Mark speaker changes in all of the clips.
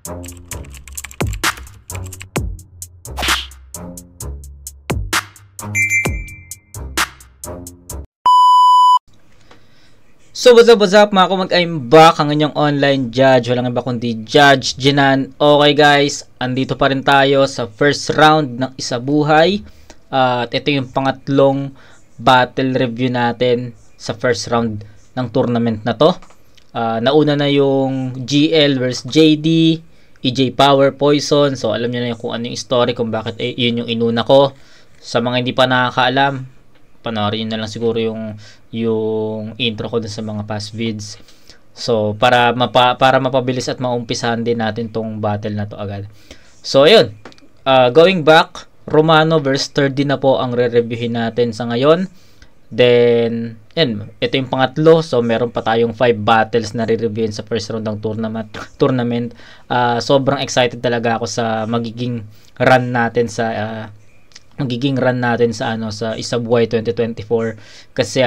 Speaker 1: So what's up mga kumag, I'm back, ang inyong online judge, walang iba kundi Judge Jinan. Okay guys, andito pa rin tayo sa first round ng Isa Buhay. At ito yung pangatlong battle review natin sa first round ng tournament na to. Nauna na yung GL vs JD, EJ Power, Poison. So alam nyo na yung kung ano yung story, kung bakit yun yung inuna ko. Sa mga hindi pa nakakaalam, panoorin nyo na lang siguro yung intro ko dun sa mga past vids. So para mapabilis at maumpisahan din natin tong battle na to agad. So ayun, going back, Romano vs Sturdy na po ang re-reviewin natin sa ngayon. Then yan, ito yung pangatlo. So meron pa tayong 5 battles na re-reviewin sa first round ng tournament. Sobrang excited talaga ako sa magiging run natin sa sa Isa Buhay 2024 kasi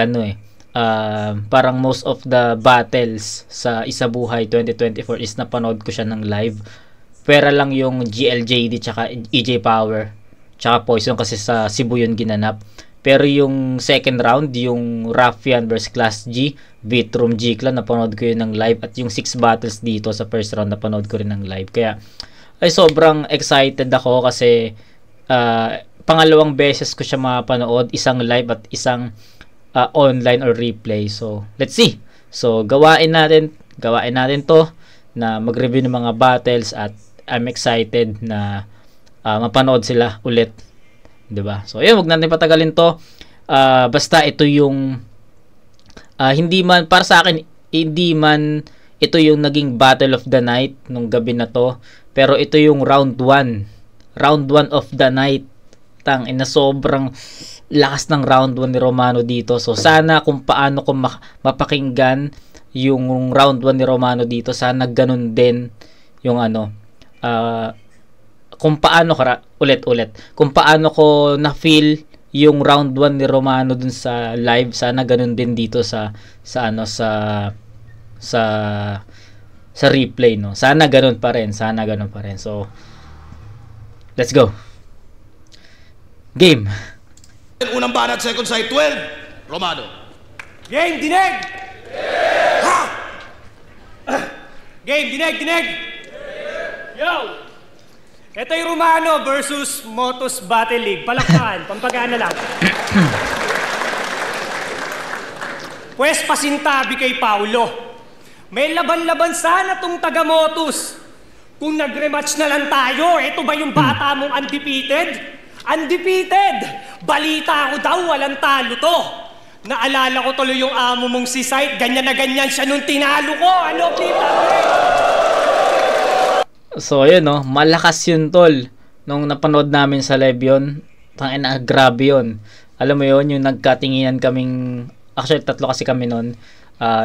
Speaker 1: parang most of the battles sa Isa Buhay 2024 is napanood ko siya ng live. Pera lang yung GLJD tsaka EJ Power tsaka Poison kasi sa Cebu yun ginanap. Pero yung second round, yung Ruffian vs Class G, Beatroom G-Clan, napanood ko yun ng live. At yung 6 battles dito sa first round, napanood ko rin ng live. Kaya ay sobrang excited ako kasi pangalawang beses ko siya mapanood, isang live at isang online or replay. So, let's see. So, gawain natin to na mag-review ng mga battles at I'm excited na mapanood sila ulit. 'Di ba? So, ayun, wag natin patagalin to. Basta ito yung hindi man para sa akin, hindi man ito yung naging battle of the night nung gabi na to, pero ito yung round 1 of the night. Na sobrang lakas ng round 1 ni Romano dito. So sana kung paano ko mapakinggan yung round 1 ni Romano dito, sana ganun din yung kung paano kung paano ko na feel yung round 1 ni Romano dun sa live, sana ganun din dito sa replay, no. Sana ganun pa rin. So let's go. Game.
Speaker 2: Unang banat, second side, 12. Romano.
Speaker 3: Game, dinig! Ha! Game, dinig! Yo! Ito yung Romano versus Motos Battle League. Palakpakan, pampagana lang. Pwes pasintabi kay Paulo. May laban-laban sana tong taga-Motos. Kung nag-rematch na lang tayo, ito ba yung bata mong undefeated? Undefeated! Balita ko daw, walang talo to. Naalala ko tuloy yung amo mong si Sight, ganyan na ganyan siya nung tinalo ko. Ano, kita?
Speaker 1: So, ayun, no? Malakas yun, tol. Nung napanood namin sa live yun, tangina, grabe yun. Alam mo yun, yung nagkatinginan kaming, actually, 3 kasi kami nun.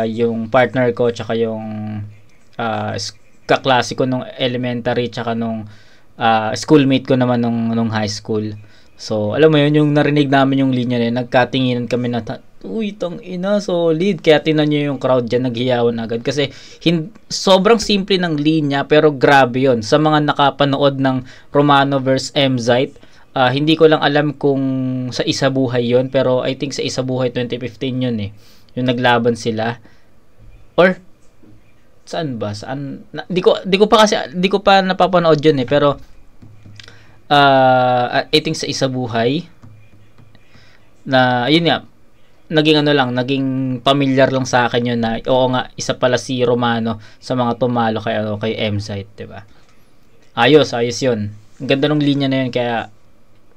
Speaker 1: Yung partner ko, tsaka yung kaklase ko nung elementary, tsaka nung schoolmate ko naman nung high school. So, alam mo yun, yung narinig namin yung linya na yun, nagkatinginan kami na, uy, tang ina, solid. Kaya tinan nyo yung crowd dyan, naghiyawan agad. Kasi, sobrang simple ng linya, pero grabe yun. Sa mga nakapanood ng Romano vs Mzite, hindi ko lang alam kung sa Isa Buhay yun, pero I think sa Isa Buhay 2015 yun yung naglaban sila. Or, saan ba? Di ko pa napapanood yun pero I think sa Isa Buhay na yun nga, naging familiar lang sa akin yun na oo nga, isa pala si Romano sa mga tumalo kay M-Site, diba? Ayos yun. Ang ganda ng linya na yun, kaya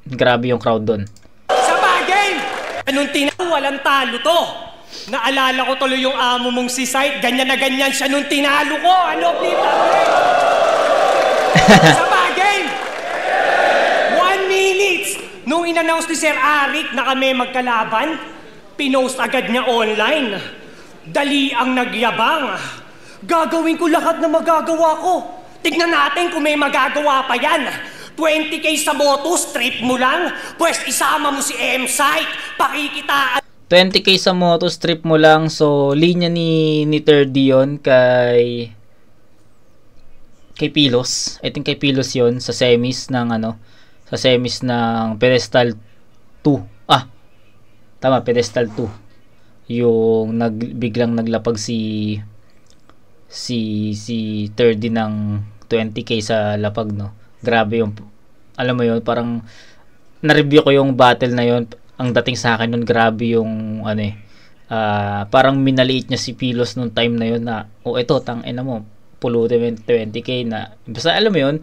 Speaker 1: grabe yung crowd doon.
Speaker 3: Sa bagay, anong walang talo to. Naalala ko tuloy yung amo mong si Sight, ganyan na ganyan siya nung tinalo ko. Ano, kita? Sa bagay, 1 minute nung in-announce ni Sir Arik na kami magkalaban, pinost agad niya online. Dali ang nagyabang. Gagawin ko lahat na magagawa ko. Tignan natin kung may magagawa pa yan. 20k sa moto, strip mo lang. Pwes isama mo si M-Site, pakikitaan.
Speaker 1: 20k sa moto, strip mo lang. So, linya ni 30 yun kay kay Pilos. I think kay Pilos 'yon sa semis ng Pedestal 2. Tama, Pedestal 2. Yung biglang naglapag si 30 ng 20k sa lapag, no. Grabe yung, alam mo yun, parang na-review ko yung battle na yun. Ang dating sa akin nun, grabe yung parang minaliit niya si Pilos nung time na yun na, ito, tangina mo, pulutin 20k na, basta alam mo yun,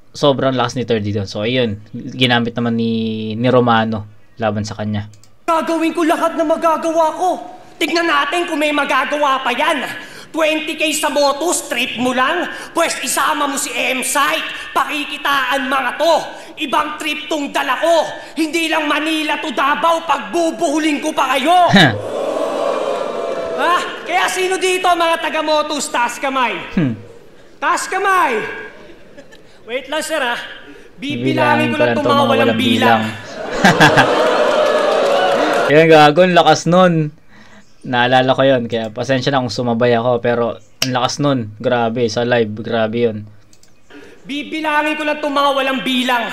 Speaker 1: sobrang lakas ni 30 doon. So ayun, ginamit naman ni Romano laban sa kanya.
Speaker 3: Gagawin ko lahat na magagawa ko. Tignan natin kung may magagawa pa yan. 20k sa motos, trip mo lang? Pwes isama mo si M-Site. Pakikitaan mga to. Ibang trip tong dala ko. Hindi lang Manila to Davao, pagbubuhulin ko pa kayo. Kaya sino dito mga taga-motos? Taas kamay. Taas kamay. Wait lang sir Bibilangin ko lang itong mga walang bilang.
Speaker 1: Yan gagon, lakas nun. Naalala ko yun, kaya pasensya na kung sumabay ako, pero ang lakas nun, grabe, sa live, grabe yun.
Speaker 3: Bibilangin ko lang itong mga walang bilang.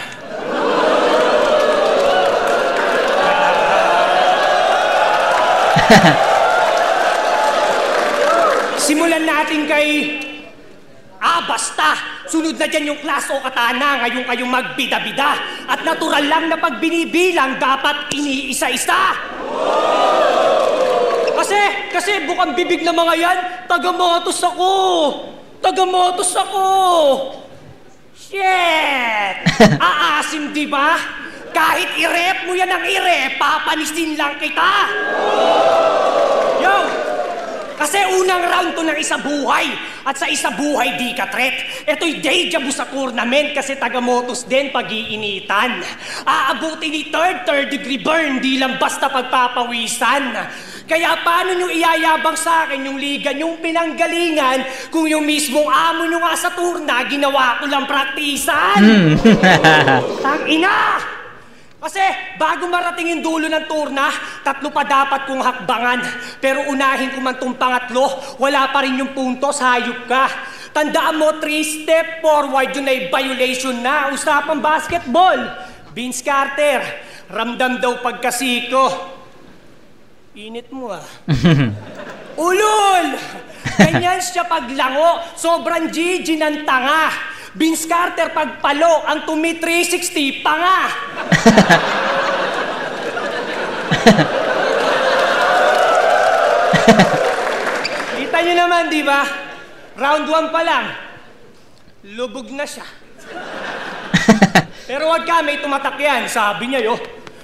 Speaker 3: Simulan natin kay... basta! Sunod na dyan yung class o katana, ngayon kayong magbida-bida. At natural lang na pag binibilang, dapat iniisa-isa. Kasi bukang bibig na mga yan, taga-motos ako! Taga-motos ako! Shit! Aasim, di ba? Kahit i-rep mo yan ang i-rep, papanisin lang kita! Yo! Kasi unang round to ng isa buhay. At sa isa buhay di ka threat. Ito'y deja vu sa tournament kasi taga-motos din pag-iinitan. Aabuti ni third degree burn, di lang basta pagpapawisan. Kaya paano nyo iyayabang sa akin yung liga nyong pinanggalingan kung yung mismong amo nyo nga sa turna, ginawa ko lang praktisan? Tangina! Kasi bago marating yung dulo ng turna, 3 pa dapat kong hakbangan. Pero unahin ko man tong pangatlo, wala pa rin yung puntos, hayop ka. Tandaan mo, 3 step forward, yun ay violation na. Usapang basketball. Vince Carter, ramdam daw pagkasiko. Init mo Ulol! Ganyan siya paglango, sobrang Gigi ng tanga. Vince Carter pagpalo, ang tumi 360, panga! Kita nyo naman, di ba? Round 1 pa lang, lubog na siya. Pero wag ka, may tumatak yan. Sabi niya,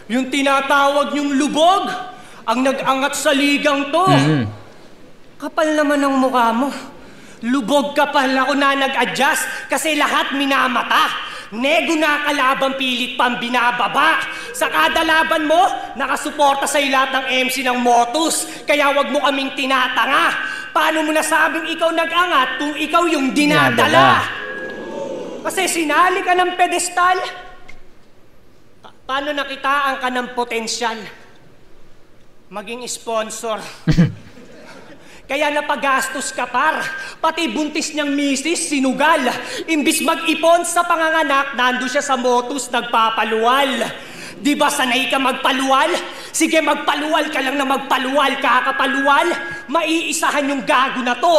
Speaker 3: yung tinatawag niyong lubog, ang nag-angat sa ligang to. Kapal naman ang mukha mo. Lubog kapal ako na nag-adjust kasi lahat minamata. Nego na kalaban pilit pang binababa. Sa kada laban mo, nakasuporta sa'yo lahat ng MC ng motos. Kaya wag mo kaming tinatanga. Paano mo nasabing ikaw nag-angat kung ikaw yung dinadala? Kasi sinali ka ng pedestal. Paano nakitaan ka ng potensyal? Maging sponsor. Kaya napagastos ka par. Pati buntis niyang misis, sinugal. Imbis mag-ipon sa panganganak, nando siya sa motos, nagpapaluwal. Di ba sanay ka magpaluwal? Sige, magpaluwal ka lang na magpaluwal, kakapaluwal. Maiisahan yung gago na to.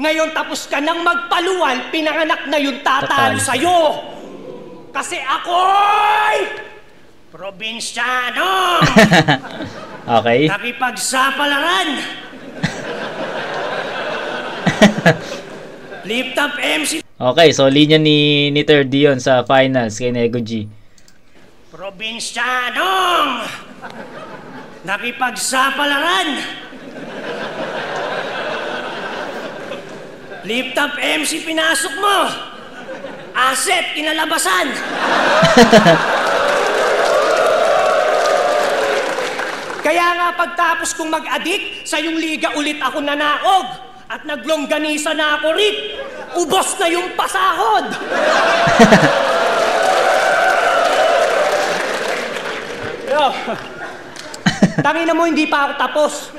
Speaker 3: Ngayon tapos ka nang magpaluwal, pinanganak na yung tatalo sa'yo. Kasi ako'y probinsyano.
Speaker 1: Okay.
Speaker 3: Nakipagsapalaran. Flip top MC.
Speaker 1: Okay, so linya ni 30 yun sa finals kay Nego G.
Speaker 3: Probinsyanong nakipagsapalaran. Flip top MC pinasok mo. Asset kinalabasan. Kaya nga pagtapos kong mag-addict, sa yung liga ulit ako nanaog. At naglongganisa na ako, Rick. Ubos na yung pasahod. Yo. Tangina mo, hindi pa ako tapos.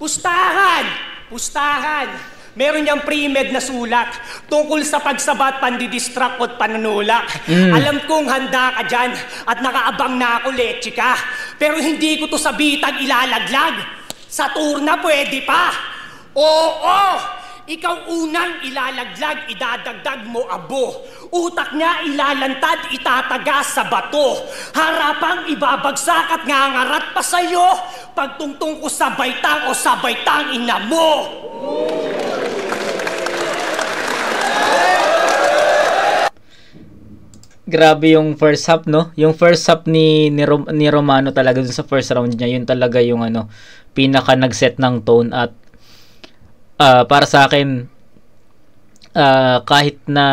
Speaker 3: Pustahan. Meron niyang pre-med na sulat tungkol sa pagsabat, pandidistract at panunulak. Alam kong handa ka dyan at nakaabang na ako, leche ka. Pero hindi ko to sa bitag ilalaglag. Sa turna pwede pa. Oo! Ikaw unang ilalaglag, idadagdag mo abo. Utak niya ilalantad, itatagas sa bato. Harapang ibabagsak at ngangarat pa sa'yo. Pagtungtong ko sa baitang o sa baitang ina mo.
Speaker 1: Grabe yung first half, no? Yung first half ni Romano talaga dun sa first round niya, yun talaga yung pinaka nag-set ng tone. At para sa akin, kahit na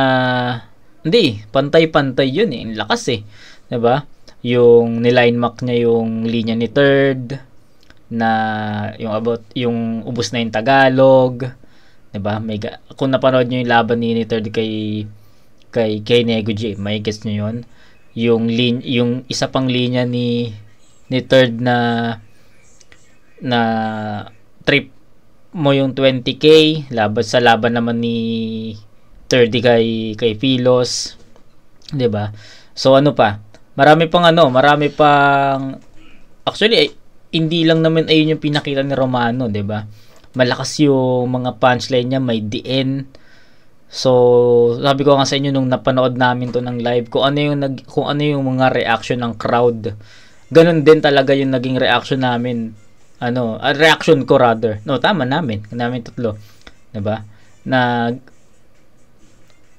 Speaker 1: hindi, pantay-pantay yun eh. Ang lakas eh. 'Di ba? Yung niline mark niya yung linya ni Third na yung ubos na yung Tagalog. 'Di ba? Kung napanood niyo yung laban ni Third kay Nego J, may guess niyo yun. Yung isa pang linya ni Third na trip mo yung 20k laban naman ni 30 kay Philos, 'di ba? So marami pang actually hindi lang naman ayun yung pinakita ni Romano, 'di ba? Malakas yung mga punchline niya, may DN. So sabi ko nga sa inyo nung napanood namin to ng live, kung ano yung mga reaction ng crowd, ganun din talaga yung naging reaction namin. Reaction ko rather. No, tama namin tatlo. 'Di ba?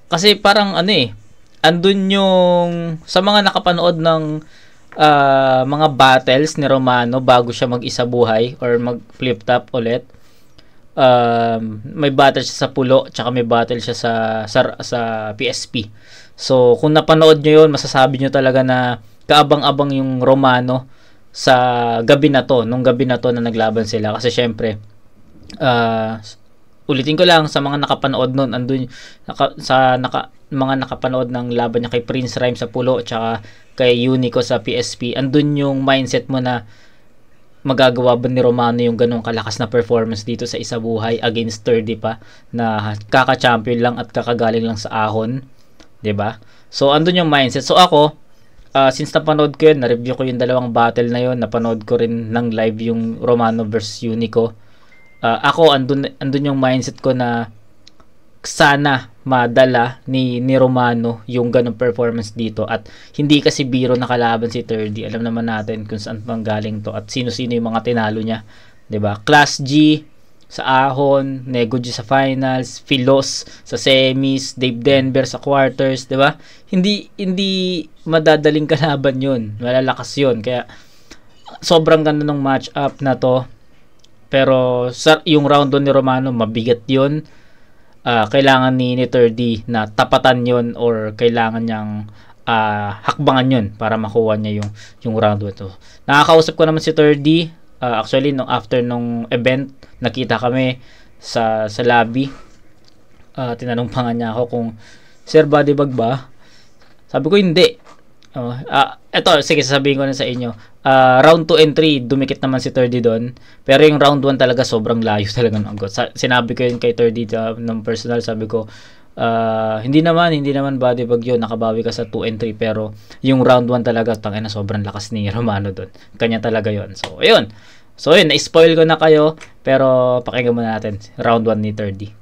Speaker 1: Kasi parang andun yung sa mga nakapanood ng mga battles ni Romano bago siya mag-isa buhay or mag-flip top ulit. May battle siya sa Pulo, tsaka may battle siya sa PSP. So, kung napanood nyo yun, masasabi nyo talaga na kaabang-abang yung Romano sa nung gabi na to na naglaban sila. Kasi syempre, ulitin ko lang sa mga nakapanood nun, mga nakapanood ng laban niya kay Prince Rhyme sa Pulo tsaka kay Unico sa PSP, andun yung mindset mo na magagawa ba ni Romano yung ganong kalakas na performance dito sa isa buhay against 30 pa na kaka-champion lang at kakagaling lang sa ahon, 'di ba? So andun yung mindset. So ako, since napanood ko yun, na-review ko yung dalawang battle na yun, napanood ko rin ng live yung Romano versus Unico. Ako, andun yung mindset ko na sana madala ni Romano yung ganong performance dito. At hindi kasi biro nakalaban si 30. Alam naman natin kung saan pang galing to at sino-sino yung mga tinalo niya. 'Di ba? Class G sa ahon, Nego G sa finals, Philos sa semis, Dave Denver sa quarters, 'di ba? Hindi madadaling kalaban 'yun. Malalakas 'yun. Kaya sobrang ganda ng match up na to. Pero yung round 1 ni Romano, mabigat 'yun. Kailangan ni 30 na tapatan 'yun or kailangan niyang hakbangan 'yun para makuha niya yung round 1 to. Nakakausap ko naman si 30. Actually, after nung event, nakita kami sa lobby. Tinanong pa nga niya ako kung, Sir, body bag ba? Sabi ko, hindi. Eto, sige, sasabihin ko na sa inyo. Round 2 and 3, dumikit naman si 30 doon. Pero yung round 1 talaga, sobrang layo talaga ng agot. Sinabi ko yun kay 30 ng personal. Sabi ko, hindi naman body bag yun. Nakabawi ka sa 2 and 3. Pero yung round 1 talaga, tangina, sobrang lakas ni Romano doon. Kanya talaga yun. So, ayun. So, yun. Na-spoil ko na kayo. Pero, pakinggan muna natin. Round 1 ni 30.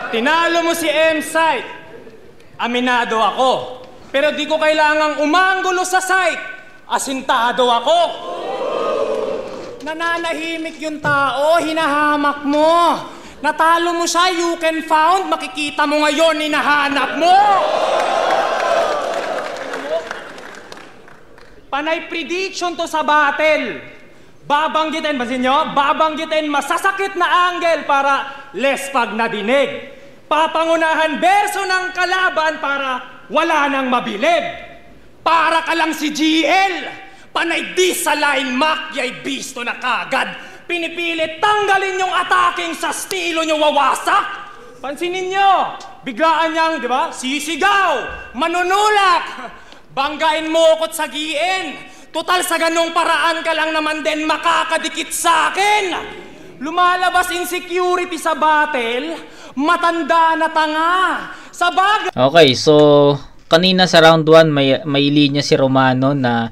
Speaker 3: Tinalo mo si M-Site. Aminado ako. Pero di ko kailangang umanggulo sa site. Asintado ako. Nananahimik yung tao, hinahamak mo. Natalo mo siya, you can found, makikita mo ngayon, hinahanap mo. Panay prediction to sa battle. Babanggitin, masin nyo? Babanggitin masasakit na angle para less pag nadinig. Papangunahan berso ng kalaban para wala nang mabilib. Para ka lang si GL. Panay di sa line mark, yay bisto na kagad. Pinipilit tanggalin yung attacking sa stilo nyo wawasak. Pansinin nyo, biglaan niyang, di ba, sisigaw, manunulak. Banggain mo ko't sagiin. Total sa ganong paraan ka lang naman din makakadikit sa akin. Lumalabas insecurity sa battle, matanda na tanga. Sa bagay.
Speaker 1: Okay, so kanina sa round 1 may linya si Romano na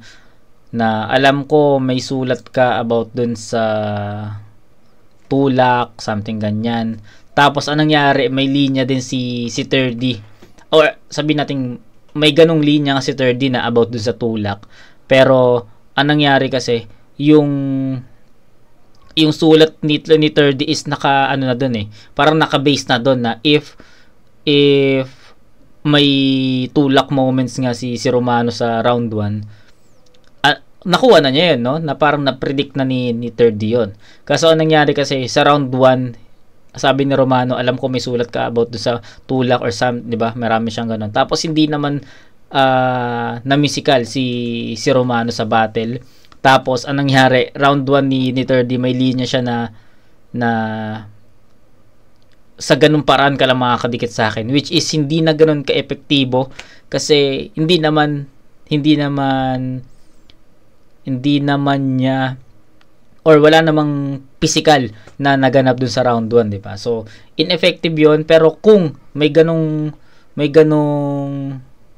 Speaker 1: alam ko may sulat ka about dun sa tulak, something ganyan. Tapos anong nangyari, may linya din si 30. Or sabihin natin may ganong linya si 30 na about dun sa tulak. Pero anong nangyari kasi yung sulat ni 30 is naka ano na doon eh. Parang naka-base na doon na if may tulak moments nga si Romano sa round 1, nakuha na niya yun, no? Na parang na-predict na ni 30 yun. Kaso anong nangyari kasi sa round 1, sabi ni Romano, alam ko may sulat ka about do sa tulak or some, 'di ba? Marami siyang ganun. Tapos hindi naman na musical si Romano sa battle. Tapos anong nangyari, round 1 ni 30 may linya siya na sa ganung paraan ka lang makakadikit sa akin, which is hindi na ganun ka-epektibo kasi hindi naman niya or wala namang physical na naganap dun sa round 1, di ba? So ineffective 'yon, pero kung may ganung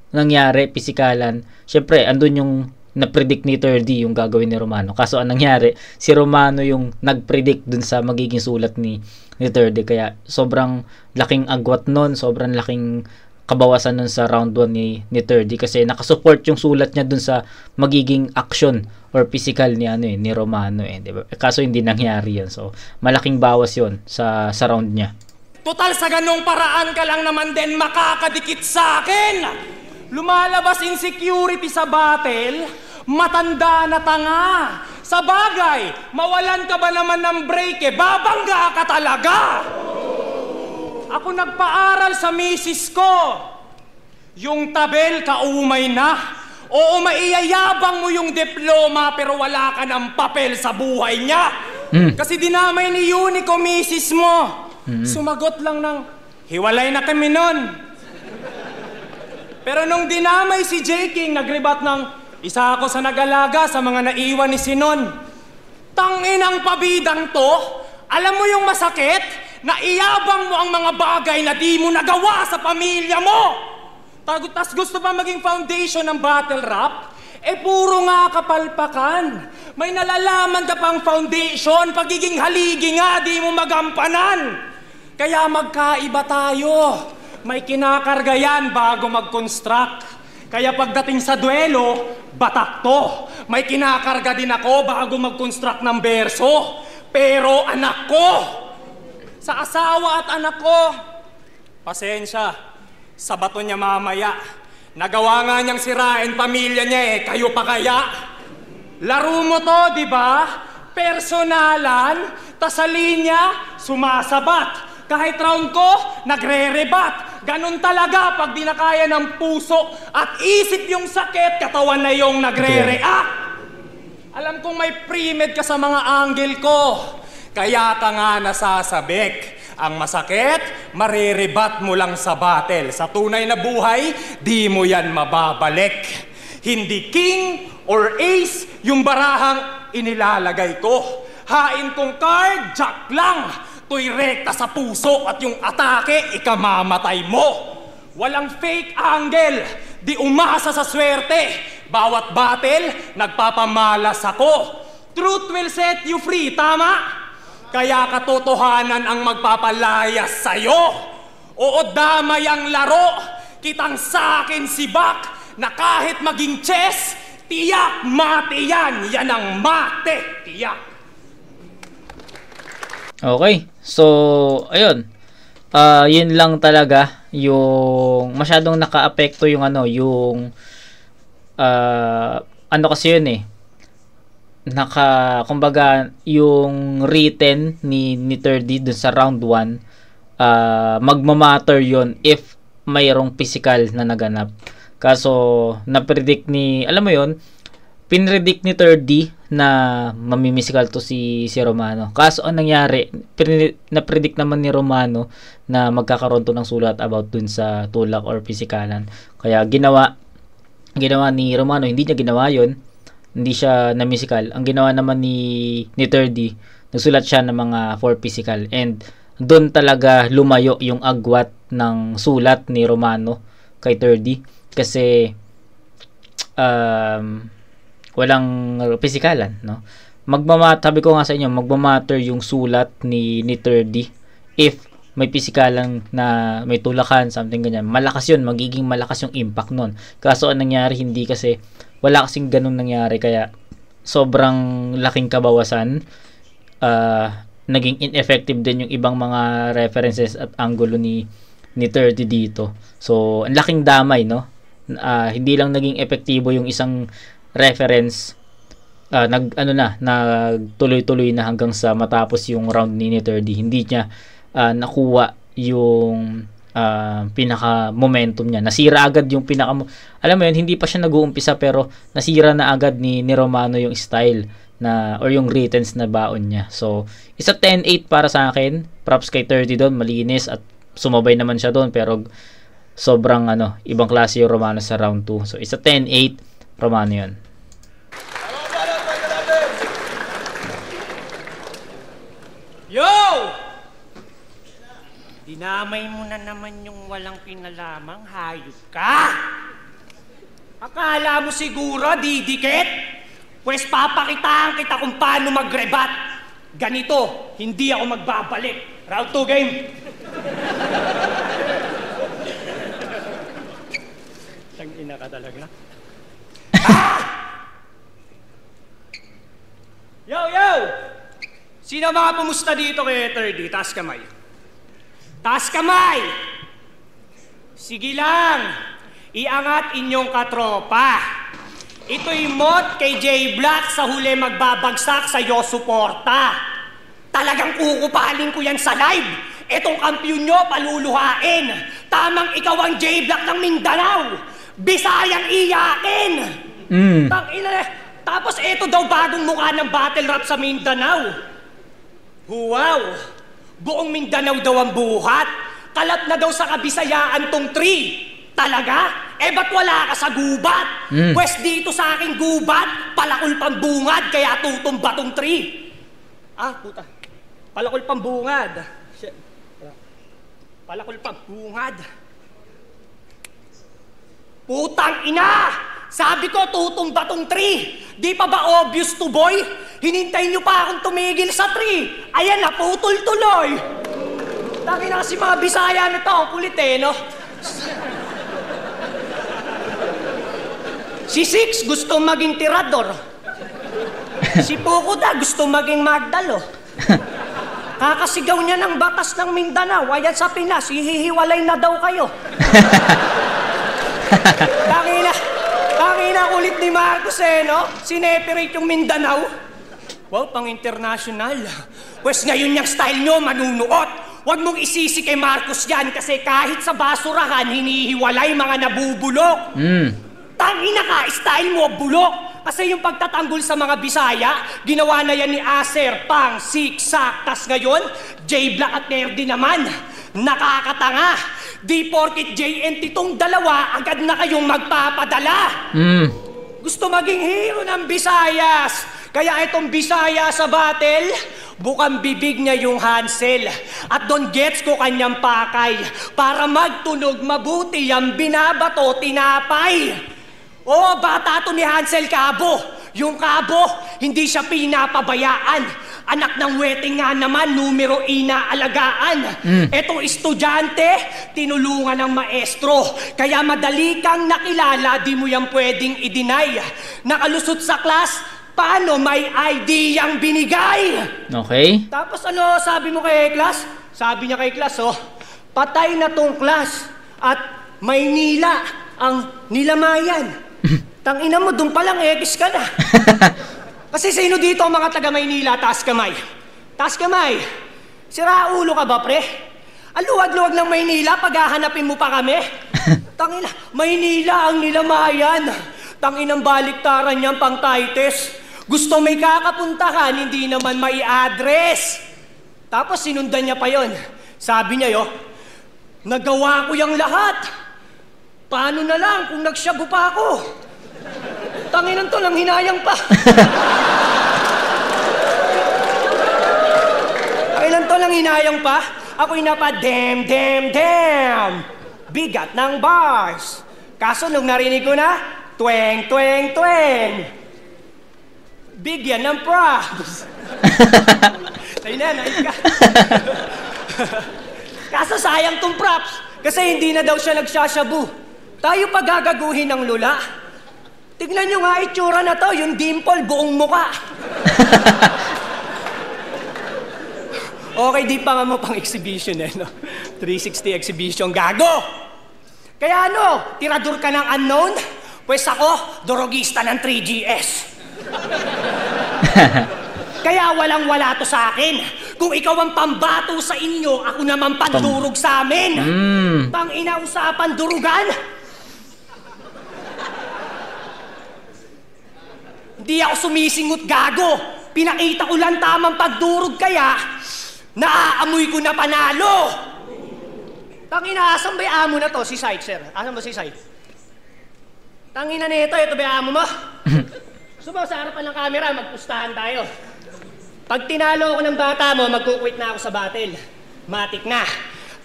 Speaker 1: nangyari pisikalan, syempre andun yung na-predict ni 30 yung gagawin ni Romano. Kaso anong nangyari, si Romano yung nag-predict dun sa magiging sulat ni 30, kaya sobrang laking agwat nun, sobrang laking kabawasan nun sa round 1 ni 30 kasi nakasupport yung sulat niya dun sa magiging action or physical ni ni Romano di ba? Kaso hindi nangyari yan. So malaking bawas yon sa round niya.
Speaker 3: Total sa ganong paraan ka lang naman din makakadikit sa akin. Lumalabas insecurity sa battle, matanda na tanga. Sa bagay, mawalan ka ba naman ng break babangga ka talaga. Ako nagpaaral sa misis ko. Yung tabel kaumay na. Oo, maiyayabang mo yung diploma pero wala ka ng papel sa buhay niya. Kasi dinamay ni Unico misis mo. Sumagot lang ng, hiwalay na kami nun. Pero nung dinamay si J. King, nagribat ng, isa ako sa nag-alaga sa mga naiwan ni Sinon. Tanginang pabidang to, alam mo yung masakit? Naiyabang mo ang mga bagay na di mo nagawa sa pamilya mo. Tas gusto pa maging foundation ng battle rap? Puro nga kapalpakan. May nalalaman ka pang foundation, pagiging haligi nga, di mo magampanan. Kaya magkaiba tayo. May kinakarga yan bago mag-construct. Kaya pagdating sa duelo, batak to. May kinakarga din ako bago mag-construct ng berso. Pero anak ko, sa asawa at anak ko, pasensya, sa bato niya mamaya. Nagawa nga niyang sirain pamilya niya kayo pa kaya? Laro mo to, di ba? Personalan, tas sa linya, sumasabat. Kahit round ko, nagre-rebat. Ganon talaga pag di na kaya ng puso at isip yung sakit, katawan na yung nagre-react. Alam kong may pre-med ka sa mga angle ko. Kaya ka nga nasasabik. Ang masakit, marirebat mo lang sa battle. Sa tunay na buhay, di mo yan mababalik. Hindi king or ace yung barahang inilalagay ko. Hain kong card, jack lang. To'y rekta sa puso at yung atake, ikamamatay mo. Walang fake angle, di umasa sa swerte. Bawat battle, nagpapamalas ako. Truth will set you free, tama? Kaya katotohanan ang magpapalayas sa'yo. Oo, damay ang laro. Kitang sa'kin si Bak na kahit maging chess, tiyak mate yan. Yan ang mate, tiyak.
Speaker 1: Okay, so ayun. Yun lang talaga yung masyadong nakaapekto yung yung kasi yun kumbaga yung written ni 30 dun sa round 1, magmamatter yun if mayroong physical na naganap. Kaso na-predict alam mo yun, pinredict ni 30 na mamimisikal to si Romano. Kaso ang nangyari, na-predict naman ni Romano na magkakaroon to ng sulat about dun sa tulak or pisikalan. Kaya ginawa ni Romano, hindi niya ginawa yun. Hindi siya na musical. Ang ginawa naman ni 3D, nagsulat siya ng mga for physical, and doon talaga lumayo yung agwat ng sulat ni Romano kay 3D kasi walang pisikalan, no? Sabi ko nga sa inyo, magmamatter yung sulat ni 3D if may pisikalan na may tulakan, something ganyan. Malakas yun, magiging malakas yung impact nun. Kaso ang nangyari, hindi, kasi wala kasing ganun nangyari, kaya sobrang laking kabawasan. Naging ineffective din yung ibang mga references at angulo ni 3D dito. So, ang laking damay, no? Hindi lang naging epektibo yung isang reference, nagtuloy-tuloy na hanggang sa matapos yung round ni 3D. Hindi niya nakuha yung pinaka momentum niya. Nasira agad yung alam mo yun, hindi pa siya nag-uumpisa pero nasira na agad ni Romano yung style or yung writtens na baon niya. So, isa 10-8 para sa akin. Props kay 30 doon, malinis at sumabay naman siya doon, pero sobrang ibang klase yung Romano sa round 2. So, isa 10-8 Romano yun.
Speaker 3: Yo! Dinamay mo na naman yung walang pinalamang hayop ka. Akala mo siguro didikit? Pues papakitaan kita kung paano magrebat. Ganito, hindi ako magbabalik. Round 2 game. Tangina ka talaga. Yo, yo! Sino mga pumusta dito kay 30? Taas kamay. Taas kamay! Sige lang. Iangat inyong katropa. Ito'y mod kay J Black sa huli magbabagsak sa'yo suporta. Talagang kukupaling ko yan sa live. Etong kampiyon nyo paluluhain. Tamang ikaw ang J Black ng Mindanao. Bisayang iyakin. Tapos eto daw bagong mukha ng battle rap sa Mindanao. Wow! Buong Mindanao daw ang buhat. Kalat na daw sa Kabisayaan tong 3. Talaga? Ba't wala ka sa gubat? Pwes dito sa aking gubat, palakol pambungad, kaya tutumba tong 3. Puta. Palakol pambungad. Palakol pambungad. Putang ina! Sabi ko, tutumba tong 3. Di pa ba obvious to, boy? Hinintay nyo pa akong tumigil sa 3. Ayan na, putol tuloy. Lagi na kasi mga Bisaya na to, kulit no? Si Six gusto maging tirador. Si Pukuda gusto maging Magdalo. Kakasigaw niya ng batas ng Mindanao. Ayan sa Pinas, hihiwalay na daw kayo. Tangina ulit ni Marcos no? Sineperate yung Mindanao. Wow, pang international. Pwes ngayon yung style nyo, manunuot. Huwag mong isisi kay Marcos yan kasi kahit sa basurahan, hinihiwalay mga nabubulok. Tangina ka, style mo, bulok. Kasi yung pagtatanggol sa mga Bisaya, ginawa na yan ni Acer, Pang, Siksak. Tas ngayon, J Black at Nerdy naman. Nakakatanga. Di porkit JNT tong dalawa, agad na kayong magpapadala. Gusto maging hero ng Visayas. Kaya itong Bisaya sa battle, bukang bibig niya yung Hansel. At doon gets ko kanyang pakay. Para magtunog mabuti ang binabato tinapay. Bata to ni Hansel Cabo. Yung Cabo, hindi siya pinapabayaan. Anak ng weting nga naman, numero inaalagaan. Etong estudyante, tinulungan ng maestro. Kaya madali kang nakilala, di mo yan pwedeng i-deny. Nakalusot sa class, paano may ID yang binigay?
Speaker 1: Okay.
Speaker 3: Tapos sabi mo kay class? Sabi niya kay class, patay na tong class at Maynila ang nilamayan. Tangina mo, doon palang ekis ka na. Kasi sino dito ang mga taga Maynila? Taas kamay. Taas kamay. Sira ulo ka ba, pre? Aluwag-luwag ng Maynila, paghahanapin mo pa kami? Tangina, Maynila ang nilamayan. Tanginang baliktaran niyang pang Titus. Gusto may kakapuntahan, hindi naman may address. Tapos sinundan niya pa yon. Sabi niya, nagawa ko yung lahat. Paano na lang kung nagsyabu pa ako? Tanginan to lang, hinayang pa. Tanginan to lang, hinayang pa. Ako'y damn. Bigat ng bars. Kaso nung narinig ko na, tweng. Bigyan ng props. Ayun na, naik ka. Kaso sayang tong props. Kasi hindi na daw siya nagsashabu. Tayo pa gagaguhin ng lula. Tignan nyo nga itsura na to, yung dimple, buong muka. Okay, di pa nga mo pang exhibition no? 360 exhibition, gago! Kaya ano, tirador ka ng unknown? Pues ako, dorogista ng 3GS. Kaya walang-wala to sa akin. Kung ikaw ang pambato sa inyo, ako naman pandurog sa amin. Pang-ina usapan durugan? Hindi ako sumisingot, gago. Pinakita ko lang tamang pagdurog kaya naaamoy ko na panalo. Tangina, asan ba yung amo na to? Si Said, sir. Asan ba si Said? Tangina nito, ito ba yung amo mo? Gusto mo, sa harapan ng camera, magpustahan tayo. Pag tinalo ko ng bata mo, magkukwit na ako sa battle. Matik na.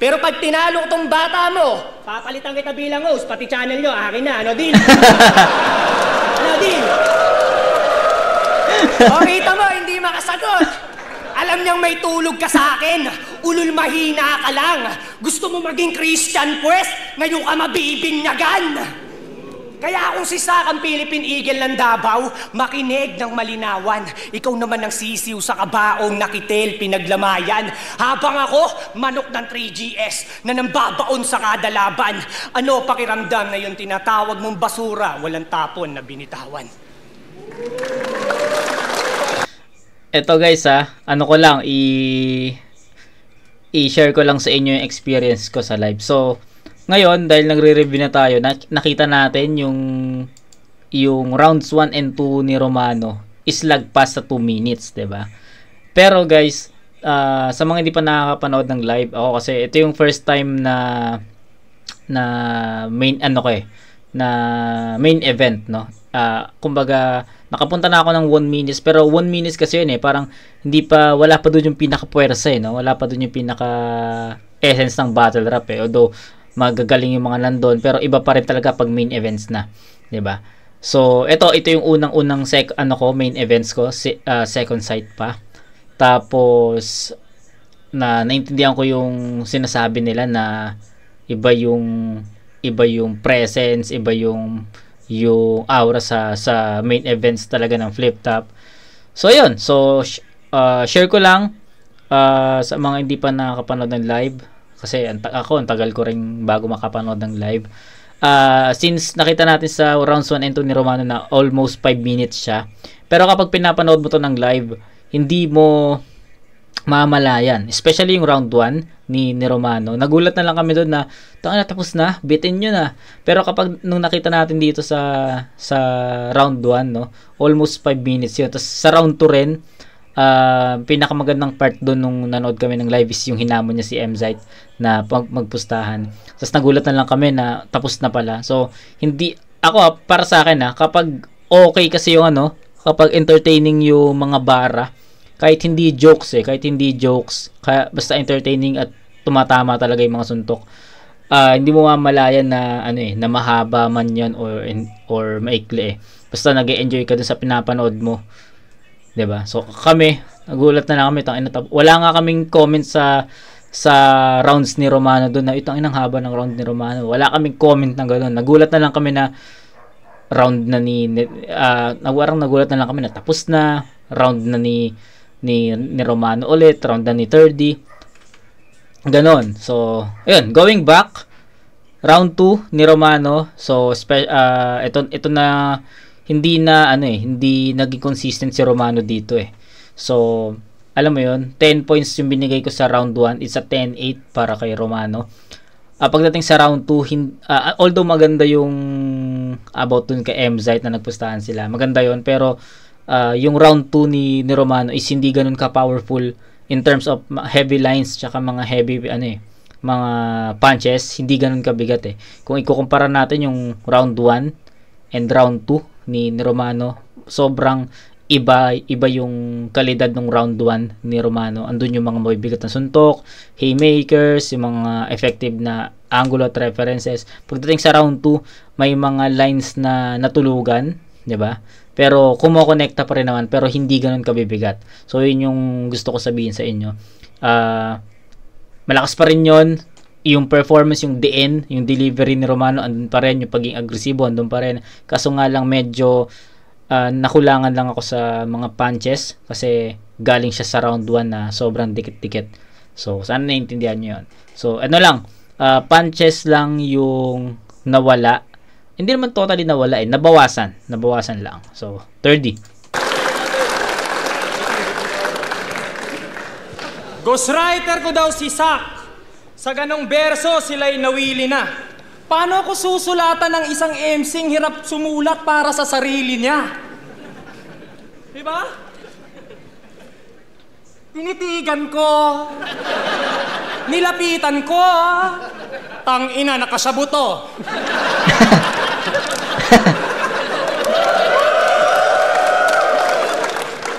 Speaker 3: Pero pag tinalo ko tong bata mo, papalitan kita bilang host, pati channel nyo, akin na. Ano, deal? Ano, deal? O, kita mo, hindi makasagot. Alam niyang may tulog ka sa akin. Ulul mahina ka lang. Gusto mo maging Christian, pues? Ngayon ka mabibinyagan. Kaya kung si Sakang Philippine Eagle ng Davao, makinig ng malinawan. Ikaw naman ang sisiw sa kabaong nakitel pinaglamayan. Habang ako, manok ng 3GS na nambabaon sa kada laban. Ano pakiramdam na yung tinatawag mong basura, walang tapon na binitawan?
Speaker 1: Eto guys ano ko lang, i-share ko lang sa inyo yung experience ko sa live. So, ngayon, dahil nagre-review na tayo, nakita natin yung rounds 1 and 2 ni Romano is lagpas sa 2 minutes, 'di ba? Pero guys, sa mga hindi pa nakakapanood ng live, ako kasi ito yung first time na main na main event, no? Kumbaga, nakapunta na ako ng 1 minutes, pero 1 minutes kasi yun parang wala pa doon yung pinaka-puwersa no? Wala pa doon yung pinaka-essence ng battle rap although magagaling yung mga nandun, pero iba pa rin talaga pag main events na, 'di ba? So, ito yung unang main events ko, second sight pa. Tapos naintindihan ko yung sinasabi nila na iba yung presence, iba yung aura sa main events talaga ng Flip Top. So, yun. So, share ko lang sa mga hindi pa nakakapanood ng live. Kasi ang tagal ko rin bago makapanood ng live. Since nakita natin sa rounds 1 and 2 ni Romano na almost 5 minutes siya. Pero kapag pinapanood mo to ng live, hindi mo mamalayan. Especially yung round 1 ni Romano. Nagulat na lang kami doon na tapos na, bitin nyo na. Pero kapag nung nakita natin dito sa round 1, no, almost 5 minutes yun. Tapos sa round 2 rin, pinakamagandang part doon nung nanood kami ng live is yung hinamon niya si MZite na magpustahan. Tapos nagulat na lang kami na tapos na pala. So, para sa akin kapag okay kasi yung kapag entertaining yung mga bara, kahit hindi jokes, basta entertaining at tumatama talaga yung mga suntok, hindi mo mamalayan na na mahaba man yan or maikli basta nag-e-enjoy ka dun sa pinapanood mo. 'Di ba? So kami, nagulat na lang kami, wala nga kaming comment sa rounds ni Romano doon na itang inang haba ng round ni Romano. Wala kaming comment ng ganoon. Nagulat na lang kami na round na nagulat na lang kami na tapos na, round na ni Romano ulit, round na ni 30. Ganon. So, ayun, going back, round 2 ni Romano. So, ito na hindi naging consistent si Romano dito So, alam mo yun, 10 points yung binigay ko sa round 1. It's a 10-8 para kay Romano. Pagdating sa round 2, although maganda yung about dun kay MZite na nagpustahan sila, maganda yun, pero yung round 2 ni Romano is hindi ganun ka-powerful in terms of heavy lines tsaka mga heavy mga punches, hindi ganun kabigat Kung ikukumpara natin yung round 1 and round 2, ni Romano. Sobrang iba yung kalidad ng round 1 ni Romano. Andun yung mga mabibigat na suntok, haymakers, yung mga effective na angle at references. Pagdating sa round 2, may mga lines na natulugan, 'di ba? Pero kumokonekta pa rin naman, pero hindi ganoon kabibigat. So yun yung gusto ko sabihin sa inyo. Malakas pa rin yun. Yung performance, yung DN, yung delivery ni Romano, andun pa rin. Yung pagiging agresibo, andun pa rin. Kaso nga lang medyo nakulangan lang ako sa mga punches kasi galing siya sa round 1 na sobrang dikit-dikit. So sana naiintindihan nyo yun. So ano lang, punches lang yung nawala. Hindi naman totally nawala nabawasan lang. So 30.
Speaker 3: Ghostwriter ko daw si Sak. Sa ganong berso, sila'y nawili na. Paano ako susulatan ng isang MC'ng hirap sumulat para sa sarili niya? Diba? Tinitigan ko. Nilapitan ko. Tangina, nakasabuto.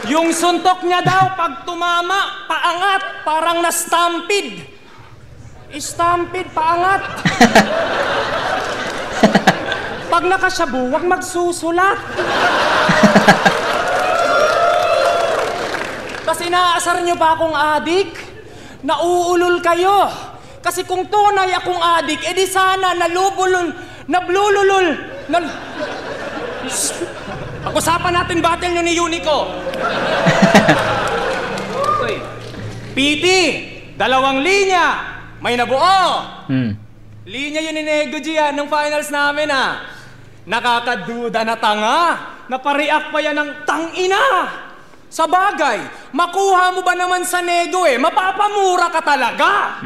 Speaker 3: Yung suntok niya daw, pag tumama, paangat, parang na-stampede. Stampede, paangat. Pag nakasabu, huwag magsusulat. Tapos inaasar niyo pa akong adik? Nauulol kayo. Kasi kung tunay akong adik, edi sana nablululol. Pag-usapan natin battle nyo ni Unico. Okay. PT, 2 linya. May nabuo. Linya yun ni Nego G nung finals namin Nakakaduda na tanga. Napareact pa yan ng tangina. Sa bagay, makuha mo ba naman sa Nego mapapamura ka talaga.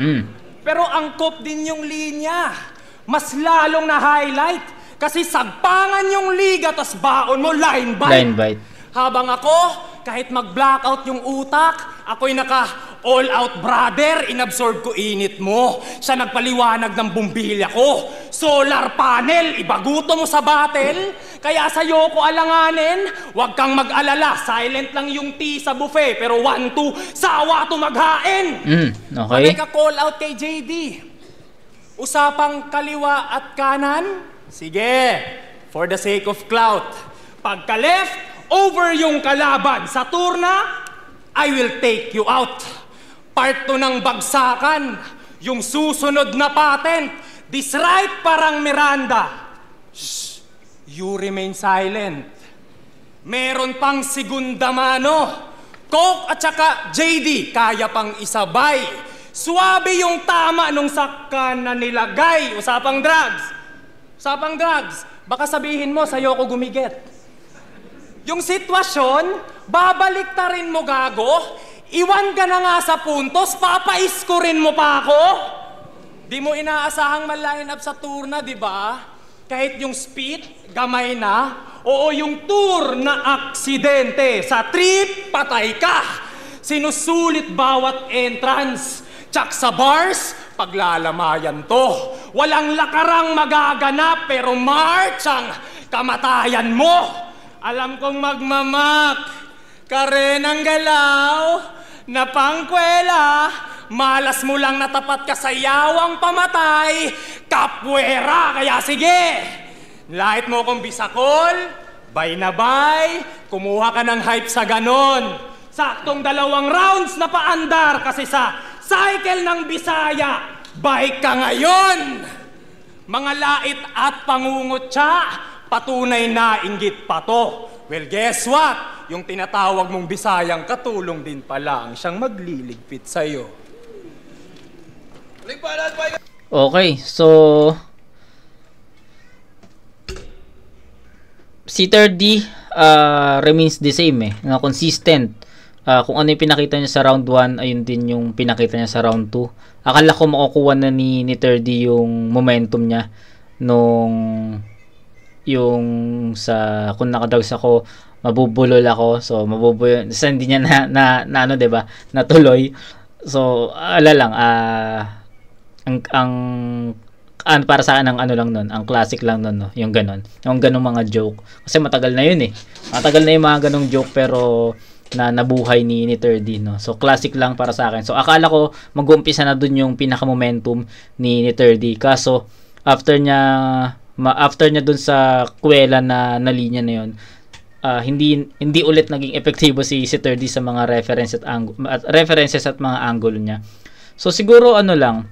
Speaker 3: Pero angkop din yung linya. Mas lalong na highlight. Kasi sagpangan yung liga, tas baon mo, line bite. Habang ako, kahit mag-blackout yung utak, ako'y naka-all-out brother, inabsorb ko init mo. Siya nagpaliwanag ng bumbilya ko. Solar panel, ibaguto mo sa battle. Kaya sa'yo ko alanganin, huwag kang mag-alala. Silent lang yung tea sa buffet, pero 1-2, sawa to maghain.
Speaker 1: Okay.
Speaker 3: May ka-call out kay JD. Usapang kaliwa at kanan? Sige, for the sake of clout. Pagka left, over yung kalaban. Sa turna, I will take you out. Part 2 ng bagsakan. Yung susunod na patent. This right parang Miranda. Shh, you remain silent. Meron pang segunda mano. Coke at saka JD, kaya pang isabay. Suwabe yung tama nung sakkan na nilagay. Usapang drugs. Baka sabihin mo, sa'yo ko gumigit. Yung sitwasyon, babalik ta rin mo gago, iwan ka na nga sa puntos, papaiskorin mo pa ako. Di mo inaasahang ma-line up sa turna, di ba? Kahit yung speed, gamay na. Oo, yung tour na aksidente. Sa trip, patay ka. Sinusulit bawat entrance. Tsak sa bars, paglalamayan to. Walang lakarang magaganap, pero March ang kamatayan mo. Alam kong magmamak, kare ng galaw, na pangkwela, malas mo lang natapat ka sa yawang pamatay, kapwera, kaya sige. Lahit mo kong bisakol, bay na bay, kumuha ka ng hype sa ganon. Saktong 2 rounds na paandar kasi sa cycle ng Bisaya, bay ka ngayon. Mga lait at pangungutya, patunay na inggit pa to. Well, guess what? Yung tinatawag mong Bisayang katulong din pala ang siyang magliligpit sa'yo.
Speaker 1: Okay, so si 3D remains the same na consistent. Kung ano yung pinakita niya sa round 1, ayun din yung pinakita niya sa round 2. Akala ko makukuha na ni 3D yung momentum niya nung yung sa kung nakadrugs ako, mabubulol ako. So mabubulol, sa hindi niya na ano, 'di ba? Natuloy. So ala lang ang para sa akin ang ano lang nun, ang classic lang nun, no? Yung ganon. Yung ganong mga joke. Kasi matagal na yun eh. Matagal na yung mga ganong joke pero na nabuhay ni 30, no? So classic lang para sa akin. So akala ko mag-uumpisa na dun yung pinaka-momentum ni 30. Kaso after niya dun sa kuwela na linya na yun, hindi ulit naging epektibo si 30 sa mga references at mga angle niya. So siguro ano lang,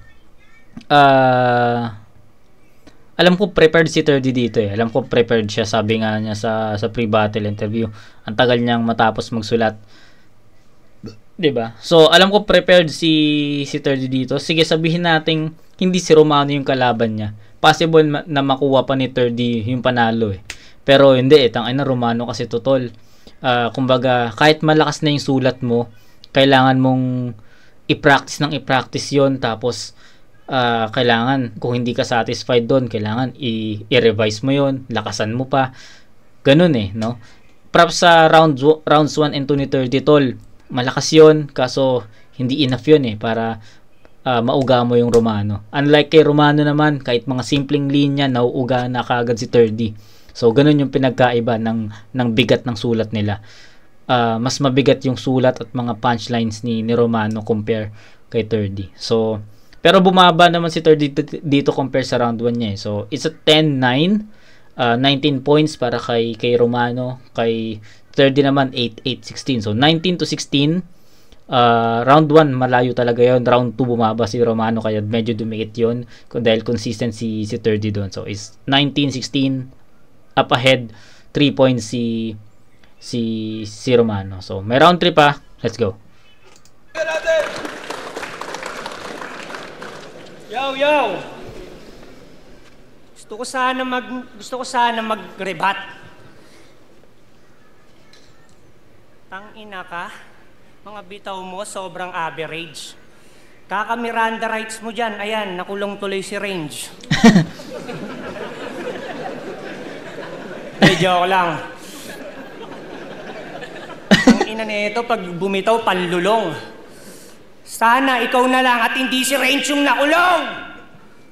Speaker 1: alam ko prepared si 30 dito eh. Alam ko prepared siya, sabi nga niya sa pre-battle interview. Ang tagal niyang matapos magsulat. 'Di ba? So alam ko prepared si 30 dito. Sige, sabihin nating hindi si Romano yung kalaban niya. Possible na makuha pa ni 30 yung panalo eh. Pero hindi eh, tangina Romano kasi totol. Kumbaga, kahit malakas na yung sulat mo, kailangan mong i-practice yon, tapos kailangan, kung hindi ka satisfied doon, kailangan i-revise mo yon, lakasan mo pa. Ganun eh, no? Props sa rounds 1 and 2 ni 30 tol. Malakas yon, kaso hindi enough yun eh, para mauga mo yung Romano. Unlike kay Romano naman, kahit mga simpleng linya, nauuga na kaagad si 30. So, ganun yung pinagkaiba ng bigat ng sulat nila. Mas mabigat yung sulat at mga punchlines ni Romano compare kay 30. So, pero bumaba naman si 30 dito compare sa round 1 niya eh. So, it's a 10-9. 19 points para kay Romano. Kay 30 naman, 8-16. So, 19-16. Round 1, malayo talaga yon. Round 2, bumaba si Romano. Kaya medyo dumikit yun. Dahil consistent si 30 doon. So, it's 19-16. Up ahead, 3 points si Romano. So, may round 3 pa. Let's go.
Speaker 3: Yo! Gusto ko sana mag-rebat. Tangina ka. Mga bitaw mo sobrang average. Kaka-Miranda rights mo dyan. Ayan, nakulong tuloy si Range. Joke lang. Ang ina nito, pag bumitaw, panlulong. Sana ikaw na lang at hindi si Range yung nakulong.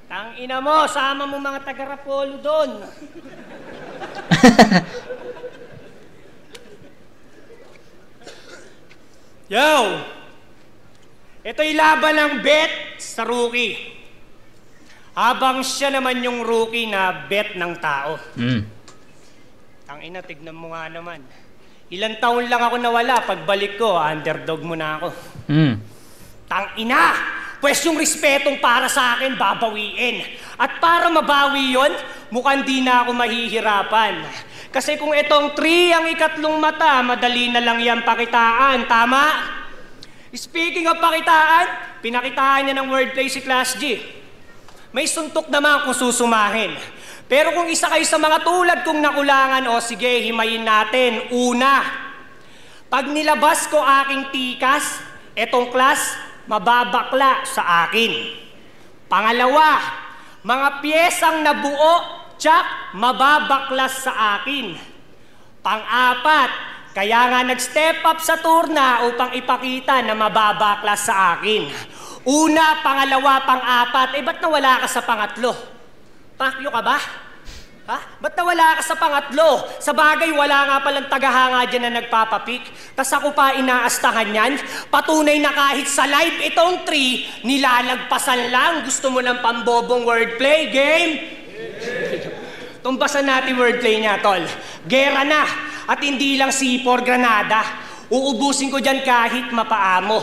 Speaker 3: Tang ina mo, sama mo mga taga-Rapolo doon. Yo! Ito'y laban ng bet sa rookie. Habang siya naman yung rookie na bet ng tao. Tangina, tignan mo nga naman. Ilang taon lang ako nawala, pagbalik ko, underdog mo na ako. Tangina! Pwes yung respetong para sa akin, babawiin. At para mabawi yon, mukhang di na ako mahihirapan. Kasi kung itong 3 ang ikatlong mata, madali na lang yan pakitaan, tama? Speaking of pakitaan, pinakitaan niya ng wordplay si Class G. May suntok naman kung susumahin. Pero kung isa kayo sa mga tulad kong nakulangan, o sige, himayin natin. Una, pag nilabas ko aking tikas, etong class, mababakla sa akin. Pangalawa, mga piyesang nabuo, tsak, mababaklas sa akin. Pang-apat, kaya nga nag-step up sa turna upang ipakita na mababaklas sa akin. Una, pangalawa, pang-apat, ba't nawala ka sa pangatlo? Pakyo ka ba? Ha? Ba't nawala ka sa pangatlo? Sa bagay, wala nga palang tagahanga dyan na nagpapapik. Tas ako pa inaastahan yan. Patunay na kahit sa live itong 3, nilalagpasan lang. Gusto mo ng pambobong wordplay, game? Tumbasan natin wordplay niya, tol. Gera na. At hindi lang C4 granada. Uubusin ko dyan kahit mapaamo.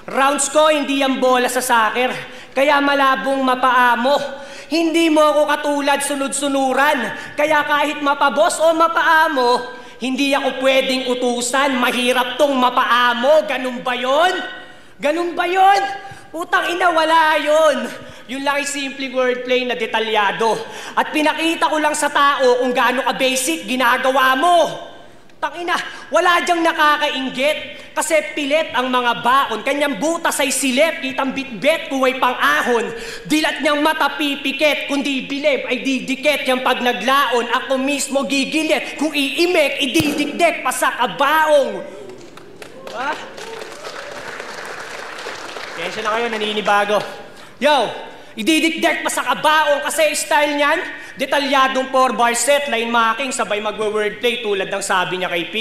Speaker 3: Rounds ko, hindi ang bola sa soccer. Kaya malabong mapaamo. Hindi mo ako katulad sunod-sunuran. Kaya kahit mapabos o mapaamo, hindi ako pwedeng utusan. Mahirap tong mapaamo. Ganun ba yun? Ganun ba yun? Putang ina, wala yun. Yun lang ay simpleng wordplay na detalyado. At pinakita ko lang sa tao kung gaano ka-basic ginagawa mo. Tangina, wala diyang nakakainggit. Kasi pilit ang mga baon. Kanyang butas ay silip, kitang bitbit, kuway pang-ahon. Dilat niyang mata pipikit, kundi bilib ay didikit. Yang pag naglaon, ako mismo gigilit. Kung iimek, ididikdik, pasakabaong. Ha? Tensya na kayo, naninibago. Yo, Ididikdik pa sa kabaong kasi style niyan, detalyadong 4-bar set, line marking, sabay magwe-wordplay tulad ng sabi niya kay P.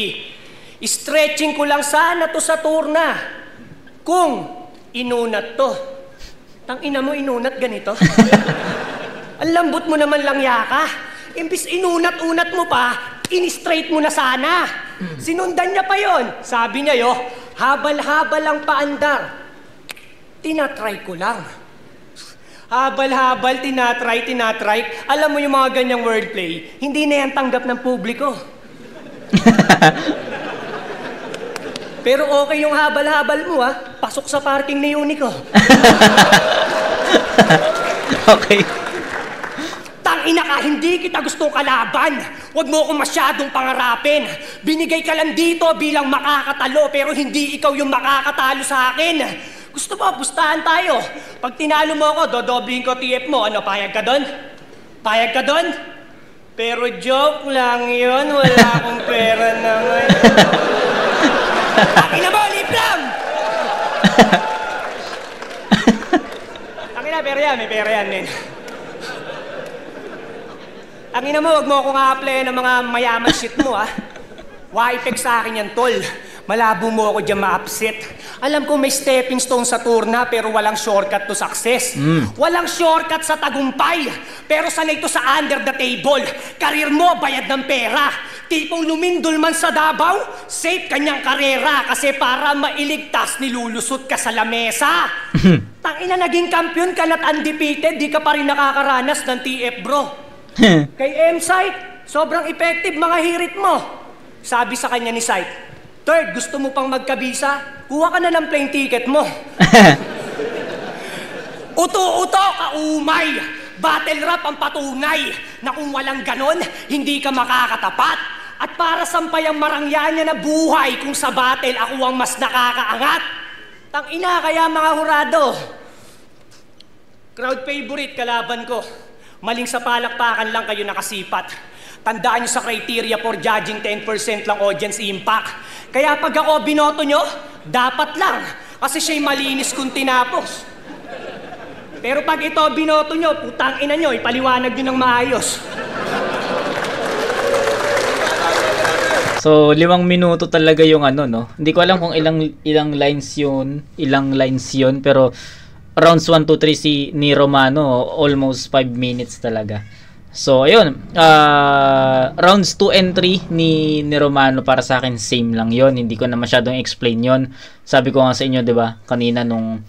Speaker 3: Stretching ko lang sana to sa turna. Kung inunat to. Tangina mo, inunat ganito? Ang lambot mo naman lang yaka. Imbis inunat-unat mo pa, in-straight mo na sana. Sinundan niya pa yon. Sabi niya habal-habal ang paandar. Tinatry ko lang. Habal-habal, tinatry. Alam mo yung mga ganyang wordplay, hindi na yan tanggap ng publiko. Pero okay yung habal-habal mo pasok sa parking ni Unico.
Speaker 1: Okay.
Speaker 3: Tangina ka, hindi kita gustong kalaban. Huwag mo akong masyadong pangarapin. Binigay ka lang dito bilang makakatalo, pero hindi ikaw yung makakatalo sa akin. Gusto mo, pustahan tayo. Pag tinalo mo ako, dodoblihin ko TF mo. Ano, payag ka doon? Payag ka doon? Pero joke lang yun. Wala akong pera naman. Tangina mo, lip lang! Tangina, pera yan. May pera yan, men. Tangina mo, wag mo akong a-apply ng mga mayaman shit mo, Wipek sa akin yan, tol. Malabo mo ako dyan ma-upset. Alam ko may stepping stone sa turna pero walang shortcut to success. Walang shortcut sa tagumpay. Pero sanay to sa under the table. Karir mo, bayad ng pera. Tipong lumindol man sa Davao, safe kanyang karera. Kasi para mailigtas, nilulusot ka sa lamesa. Tangina, naging kampiyon ka na't undefeated, di ka pa rin nakakaranas ng TF, bro. Kay M-Site, sobrang effective mga hirit mo. Sabi sa kanya ni Site, Third, gusto mo pang magkabisa? Kuha ka na ng plane ticket mo. Uto-uto, kaumay. Battle rap ang patunay na kung walang ganon, hindi ka makakatapat. At para sampay ang marangya niya na buhay kung sa battle ako ang mas nakakaangat. Tangina, kaya mga hurado. Crowd favorite kalaban ko. Maling sa palakpakan lang kayo nakasipat. Tandaan nyo sa criteria for judging 10% lang audience impact. Kaya pag ako binoto nyo, dapat lang. Kasi siya'y malinis kung tinapos. Pero pag ito binoto nyo, putang ina nyo, ipaliwanag nyo ng maayos.
Speaker 1: So, 5 minuto talaga yung no? Hindi ko alam kung ilang lines yun, pero rounds 1, 2, 3 ni Romano, almost 5 minutes talaga. So, ayun. Rounds 2 and 3 ni Romano para sa akin same lang yon. Hindi ko na masyadong explain yon. Sabi ko nga sa inyo, 'di ba? Kanina nung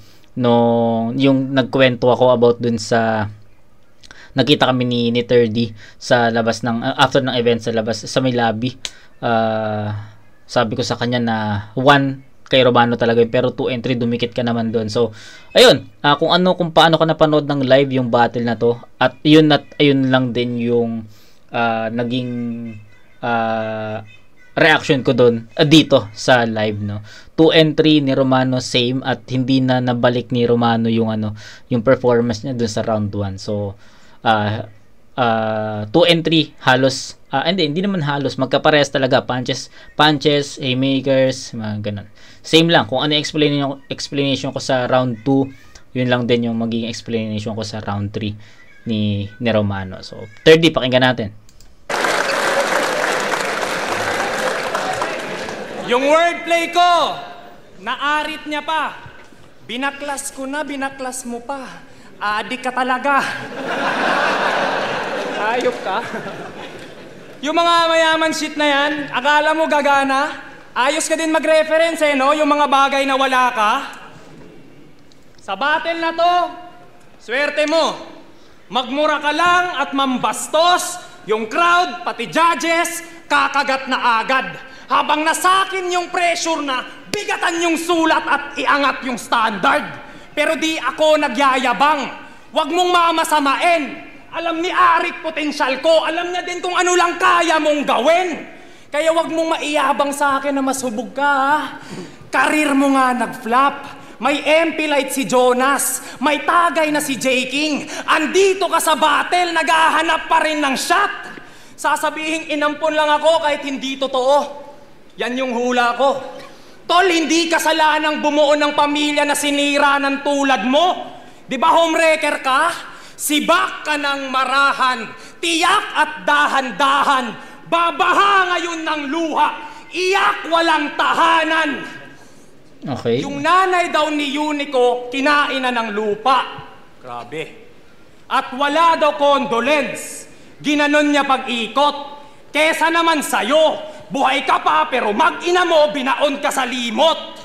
Speaker 1: yung nagkwento ako about dun sa nakita kami ni 30 sa labas ng after ng event sa labas sa may lobby. Sabi ko sa kanya na 1 kay Romano talaga yun, pero 2 and 3 dumikit ka naman doon. So, ayun, kung paano ka napanood ng live yung battle na to, at ayun lang din yung naging reaction ko doon dito sa live, no. 2 and 3 ni Romano same, at hindi na nabalik ni Romano yung performance niya doon sa round 1. So, 2 and 3 halos hindi naman halos, magkaparehas talaga, punches, haymakers, mga ganun. Same lang, kung ano yung explanation ko sa round 2, yun lang din yung magiging explanation ko sa round 3 ni Romano. So, 30, pakinggan natin.
Speaker 3: Yung wordplay ko, naarit niya pa. Binaklas ko na, binaklas mo pa. Adik ka talaga. Ayop ka. Yung mga mayaman shit na yan, akala mo gagana? Ayos ka din mag-reference no? Yung mga bagay na wala ka. Sa battle na to, swerte mo. Magmura ka lang at mambastos. Yung crowd, pati judges, kakagat na agad. Habang nasakin yung pressure na bigatan yung sulat at iangat yung standard. Pero di ako nagyayabang. Huwag mong mamasamain. Alam ni Arik potensyal ko. Alam niya din kung ano lang kaya mong gawin. Kaya wag mong maiyabang sa akin na masubog ka, ha? Karir mo nga nag-flop. May MP light si Jonas. May tagay na si J. King. Andito ka sa battle, naghahanap pa rin ng shot. Sasabihing inampon lang ako kahit hindi totoo. Yan yung hula ko. Tol, hindi kasalanan bumuo ng pamilya na sinira ng tulad mo. Di ba homewrecker ka? Sibak ka ng marahan, tiyak at dahan-dahan, babaha ngayon ng luha, iyak walang tahanan.
Speaker 1: Okay.
Speaker 3: Yung nanay daw ni Unico, kinain na ng lupa. Grabe. At wala daw condolence. Ginanon niya pag-ikot. Kesa naman sa'yo, buhay ka pa pero mag-ina mo, binaon ka sa limot.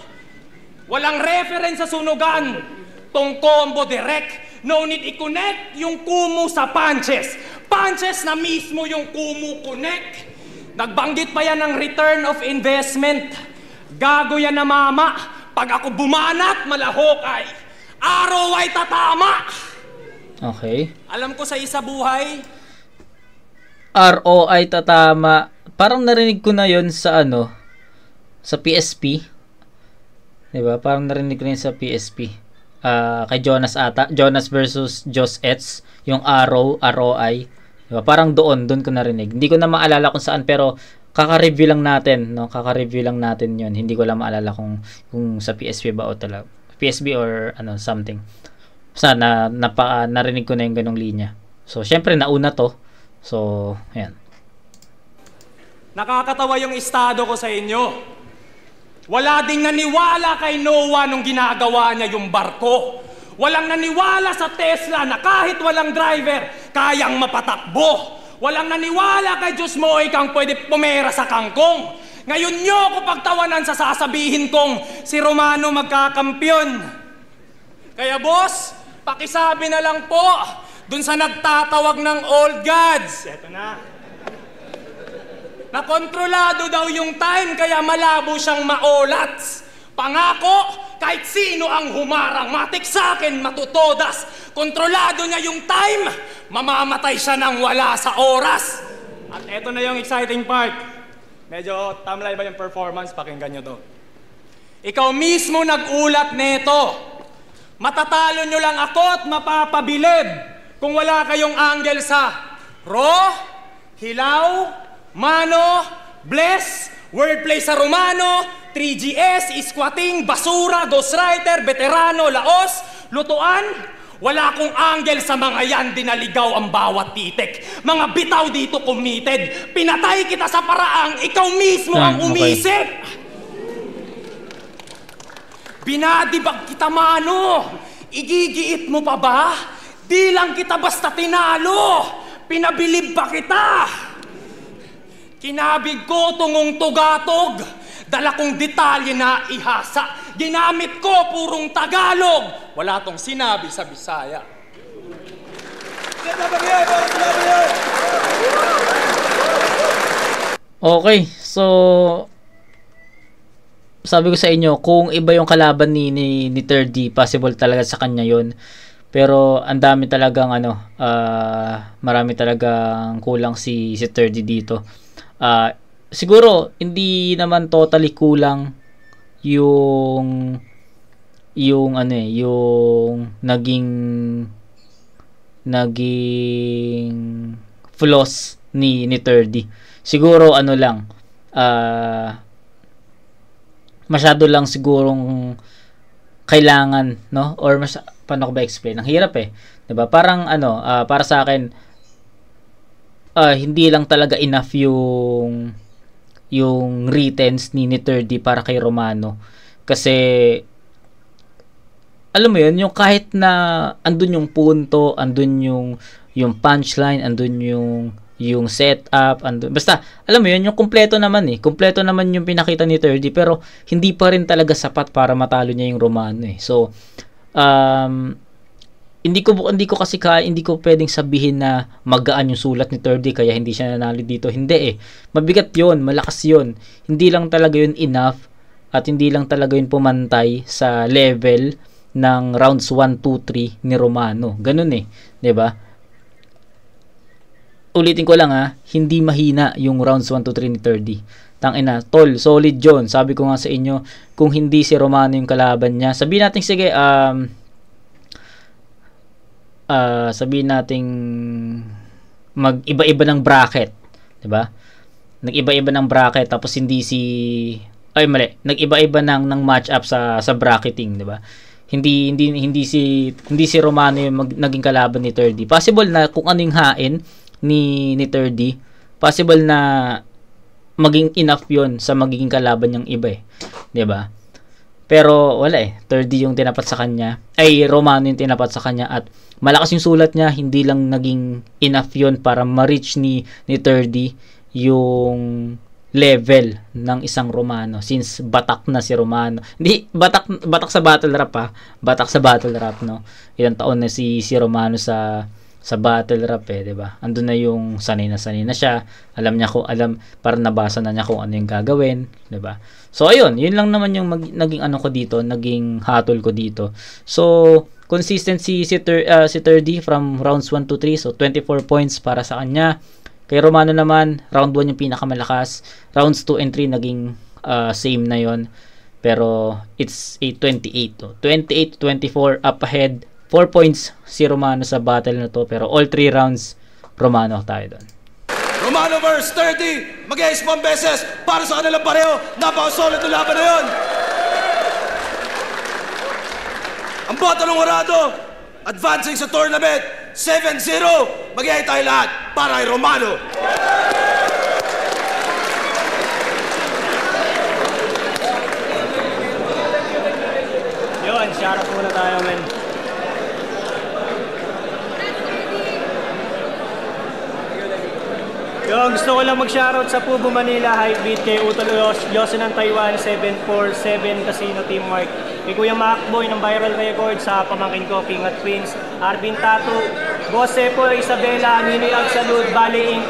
Speaker 3: Walang reference sa sunugan. Tong combo direct. No need i-connect yung kumu sa punches. Punches na mismo yung kumu connect. Nagbanggit pa yan ng return of investment. Gago yan na mama. Pag ako bumanat, malahok ay araw ay tatama.
Speaker 1: Okay.
Speaker 3: Alam ko sa isa buhay.
Speaker 1: ROI tatama. Parang narinig ko na yon sa ano, sa PSP. Diba? Parang narinig ko na yun sa PSP. Kay Jonas ata. Jonas versus Joss Etz. Yung ROI. Diba? Parang doon ko narinig. Hindi ko na maalala kung saan, pero kaka-review lang natin, no? Kaka-review lang natin 'yon. Hindi ko lang maalala kung sa PSP ba o talaga. PSP or ano, something. Sana narinig ko na yung ganong linya. So, syempre nauna to. So, ayan.
Speaker 3: Nakakatawa yung estado ko sa inyo. Wala ding naniwala kay Noah nung ginagawa niya yung barko. Walang naniwala sa Tesla na kahit walang driver, kayang mapatakbo. Walang naniwala kay Diyos mo kang pwede pumera sa kangkong. Ngayon nyo ko pagtawanan sa sasabihin kong si Romano magkakampyon. Kaya boss, pakisabi na lang po dun sa nagtatawag ng old gods. Eto na. Nakontrolado daw yung time kaya malabo siyang maolats. Pangako, kahit sino ang humarang, matik sa akin matutodas. Kontrolado niya yung time, mamamatay siya nang wala sa oras. At eto na yung exciting part. Medyo tamlay ba yung performance? Pakinggan nyo to. Ikaw mismo nag-ulat neto. Matatalo nyo lang ako at mapapabilib kung wala kayong angle sa raw, hilaw, mano, bless, wordplay sa Romano, 3GS, squatting, basura, ghostwriter, veterano, laos, lutuan. Wala akong angle sa mga yan, dinaligaw ang bawat titik. Mga bitaw dito committed. Pinatay kita sa paraang ikaw mismo ang umisip. Binadibag kita mano. Igigiit mo pa ba? Di lang kita basta tinalo. Pinabilib pa kita. Kinabig ko tungong tugatog. Dala kong detalye na ihasa. Ginamit ko purong Tagalog. Wala tong sinabi sa Bisaya.
Speaker 1: Okay, so sabi ko sa inyo, kung iba yung kalaban ni 3D, possible talaga sa kanya yon. Pero ang dami talagang marami talagang kulang si 3D dito. Siguro hindi naman totally kulang yung naging flaws ni 3D. Siguro masyado lang sigurong kailangan, no? Or paano ko ba explain? Ang hirap 'di ba? Parang para sa akin hindi lang talaga enough yung writtens ni 3D para kay Romano. Kasi alam mo yun, yung kahit na andun yung punto, andun yung punchline, andun yung setup, andun, basta alam mo yun, yung kumpleto naman kumpleto naman yung pinakita ni 3D, pero hindi pa rin talaga sapat para matalo niya yung Romano So hindi ko pwedeng sabihin na magaan yung sulat ni 3D kaya hindi siya nanalo dito. Hindi Mabigat 'yon, malakas 'yon. Hindi lang talaga 'yun enough at hindi lang talaga 'yun pumantay sa level ng rounds 1, 2, 3 ni Romano. Ganun 'di ba? Ulitin ko lang hindi mahina yung rounds 1, 2, 3 ni 3D. Tangina, tol, solid 'yon. Sabi ko nga sa inyo, kung hindi si Romano yung kalaban niya, sabihin natin sige sabihin nating mag-iba-iba ng bracket, 'di ba? Nag-iba-iba ng bracket tapos nag-iba-iba ng match up sa bracketing, 'di ba? Hindi si Romano yung naging kalaban ni 3D. Possible na kung ano yung hain ni 3D, possible na maging enough yon sa magiging kalaban niyang iba 'di ba? Pero wala 3D yung tinapat sa kanya. Ay Romano yung tinapat sa kanya at malakas yung sulat niya, hindi lang naging enough yon para ma-reach ni 3D yung level ng isang Romano since batak na si Romano. Hindi batak sa battle rap batak sa battle rap no. Ilang taon na si Romano sa battle rap 'di ba? Andun na yung sanay na siya. Alam para nabasa na niya kung ano yung gagawin, 'di ba? So ayun, yun lang naman yung naging ko dito, naging hatol ko dito. So consistency si 3D from rounds 1 to 3, so 24 points para sa kanya. Kay Romano naman, round 1 yung pinakamalakas. Rounds 2 and 3 naging same na yon. Pero it's a 28. 28 to 24 up ahead. 4 points si Romano sa battle na to. Pero all 3 rounds, Romano tayo doon.
Speaker 2: Romano versus 30. Mag-ice pang beses para sa kanilang pareho. Napaka-solid na laban na yun. Ang bata ng Horado, advancing sa tournament, 7-0. Mag-iay tayo lahat para kay Romano.
Speaker 3: Yun, shoutout muna tayo, men. Yo, gusto ko lang mag-shoutout sa Pubo Manila, Hypebeat, kay Utol Yosin ng Taiwan, 747 Casino Teamwork, kay Kuya Macboy ng Viral Records, sa pamangkin ko, King at Prince, Arvin Tattoo, Boss Sepo, Isabela, Ninoy Agsalud, Bali Inc.,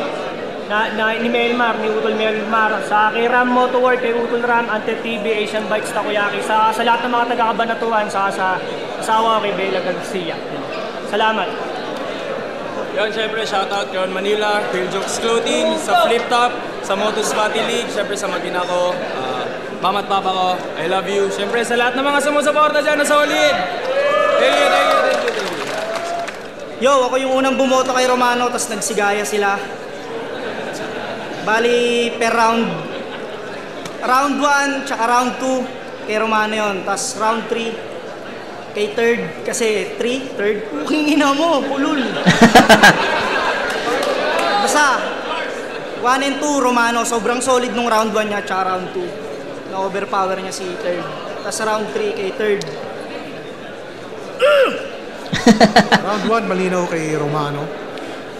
Speaker 3: ni Melmar, ni Utol Melmar, sa kay Ram Motorwork, kay Utol Ram, Ante TV, Asian Bikes, Takoyaki, sa lahat ng mga taga-Kabanatuan, sa asawa ko kay Bella Garcia. Salamat.
Speaker 4: Yun, syempre, shoutout Yon Manila, Phil Jokes Clothing, sa Flip Top, sa Motus Spotty League, syempre sa mag-ina ko, mama at papa ko, I love you. Syempre sa lahat ng mga sumusuporta dyan na solid. Thank you.
Speaker 5: Yo, ako yung unang bumoto kay Romano, tapos nagsigaya sila. Bali, per round 1, tsaka round 2, kay Romano yun. Tapos round 3, kay third, kasi third, puking ina mo, pulul. Basta, 1 and 2, Romano, sobrang solid nung round 1 niya, tsaka round 2. Na-overpower niya si third. Tapos round 3, kay third.
Speaker 6: Round 1, malinaw kay Romano.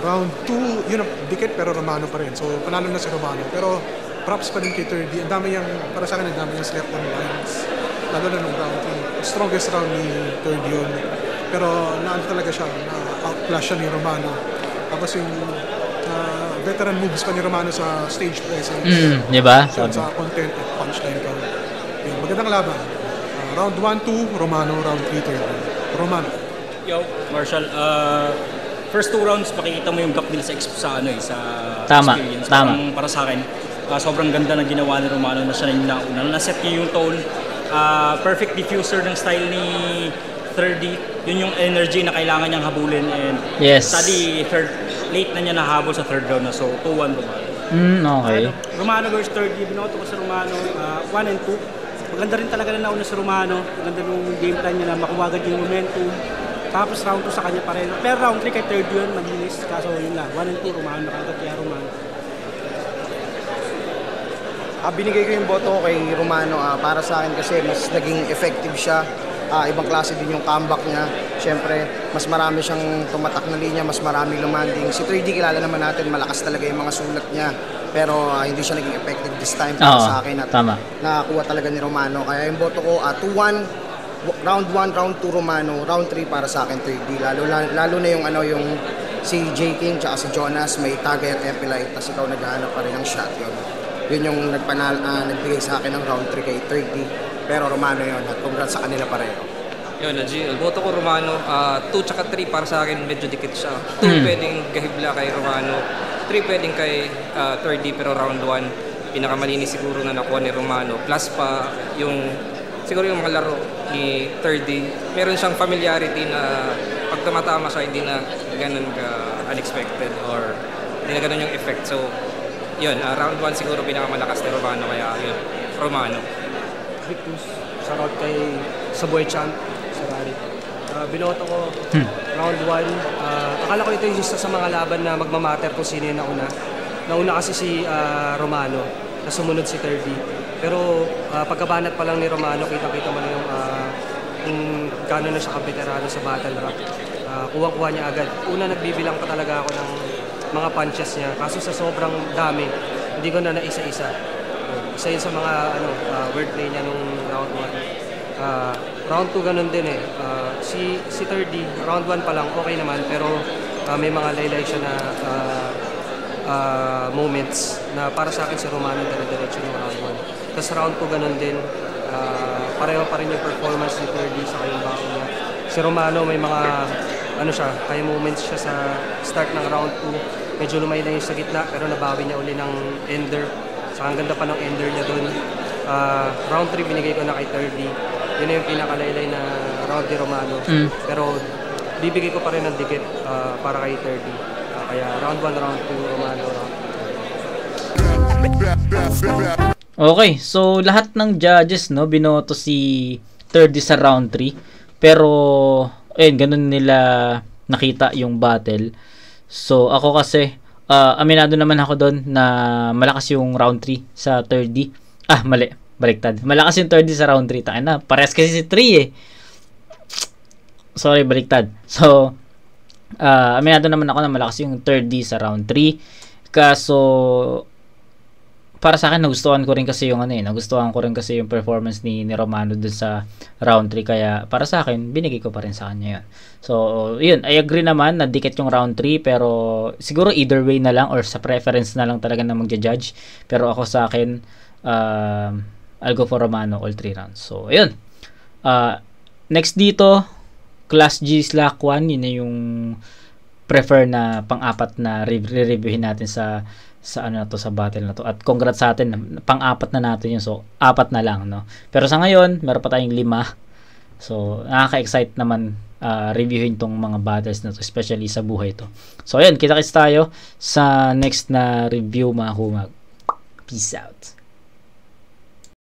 Speaker 6: Round 2, yun ang dikit pero Romano pa rin. So, panalo na si Romano. Pero, props pa rin kay 3D. Ang dami para sa akin, ang dami yung slept on lines. Lalo na nung round 3. Strongest round ni 3D yun. Pero, talaga siya. Na-outclass siya ni Romano. Tapos yung veteran moves pa ni Romano sa stage presence.
Speaker 1: Diba?
Speaker 6: Sa content at punchline count. Yun, magandang laban. Round 1, 2, Romano. Round 3, 3D. Romano.
Speaker 4: Yo, Marshall, first 2 rounds makikita mo yung gap nila sa experience.
Speaker 1: Tama.
Speaker 4: Para sa akin, sobrang ganda ng ginawa ni Romano na siya na yung nauna. Na-set niya yung tone, perfect diffuser ng style ni 3D. Yun yung energy na kailangan niyang habulin, and
Speaker 1: yes.
Speaker 4: late na niya nahabol sa third round na, so 2-1 Romano.
Speaker 1: Okay.
Speaker 5: Romano versus 3D, binoto ko sa Romano, 1 and 2. Maganda rin talaga na nauna sa Romano. Maganda nung game plan niya na makuha agad yung momentum. Tapos round 2 sa kanya pa rin. Pero round 3 kay third yun, mabilis. Kaso yun lang, 1 and 2, Romano, nakagad kaya Romano.
Speaker 7: Binigay ko yung boto ko kay Romano para sa akin kasi mas naging effective siya. Ibang klase din yung comeback niya. Siyempre, mas marami siyang tumatak na linya, mas marami lumanding. Si 3D kilala naman natin, malakas talaga yung mga sulat niya. Pero hindi siya naging effective this time para sa akin. At nakakuha talaga ni Romano. Kaya yung boto ko, 2-1. Round 1, round 2 Romano, round 3 para sa akin 3D. Lalo na yung si J. King tsaka si Jonas, may tagay at Epilite, tapos ikaw naghahanap pa rin ng shot yun. Yun yung nagbigay sa akin ng round 3 kay 3D. Pero Romano yun, at congrats sa kanila pareho.
Speaker 8: Yun, boto ko Romano, 2 tsaka 3 para sa akin medyo dikit siya. 2 pwedeng gahibla kay Romano, 3 pwedeng kay 3D, pero round 1, pinakamalinis siguro na nakuha ni Romano. Plus pa siguro yung mga laro ni 3D, meron siyang familiarity na pag tumatama siya, hindi na ganun ka-unexpected or hindi na ganun yung effect. So, yun, round 1 siguro pinakamalakas ni Romano, kaya yun, Romano.
Speaker 5: Victus, shoutout kay Saboy Chan, sa
Speaker 9: binoto ko round 1. Akala ko ito yung isa sa mga laban na magmamatter kung sino yung nauna. Nauna kasi si Romano, na sumunod si 30. Pero pagkabanat pa lang ni Romano, kita-kita mo na yung gano'n na siya kabeterano sa battle rap. Kuwang-kuha niya agad. Una, nagbibilang pa talaga ako ng mga punches niya. Kaso sa sobrang dami, hindi ko na naisa-isa. Isa yun sa mga wordplay niya nung round 1. Round 2 ganun din eh. Si 30, round 1 pa lang okay naman, pero may mga laylay siya na moments na para sa akin si Romano dire-diretso yung round 1. Tapos round 2 ganun din. Pareho pa rin yung performance ni 30 sa kayong bako niya. Si Romano may mga high moments siya sa start ng round 2. Medyo lumay na yung sa gitna pero nabawi niya uli ng ender. Saka ang ganda pa ng ender niya doon. Round 3 binigay ko na kay 30. Yun na yung pinakalaylay na round ni Romano. Pero bibigay ko pa rin ng dikit para kay 30. Kaya round 1, round 2, Romano, round 2.
Speaker 1: Okay, so lahat ng judges binoto si 30 sa round 3. Pero ayun, ganun nila nakita yung battle. So ako kasi aminado naman ako doon na malakas yung round 3 sa 30. Mali, baliktad. Malakas yung 30 sa round 3. Tangina na, parehas kasi si 3 eh. Sorry, baliktad. So aminado naman ako na malakas yung 30 sa round 3. Kaso para sa akin nagustuhan ko rin kasi yung performance ni Romano dun sa round 3, kaya para sa akin binigay ko pa rin sa kanya yun. So yun, I agree naman na dikit yung round 3, pero siguro either way na lang or sa preference na lang talaga na magja-judge. Pero ako sa akin I'll go for Romano all 3 rounds. So ayun, next dito Class G Slack 1, yun na yung prefer na pang-apat na re-reviewin natin sa sa battle na to. At congrats sa atin, pang-apat na natin yun. So 4 na lang, no. Pero sa ngayon, meron pa tayong 5. So nakaka-excite naman reviewin tong mga battles na to, especially sa buhay to. So ayun, kita-kits tayo sa next na review, mga kumag. Peace out.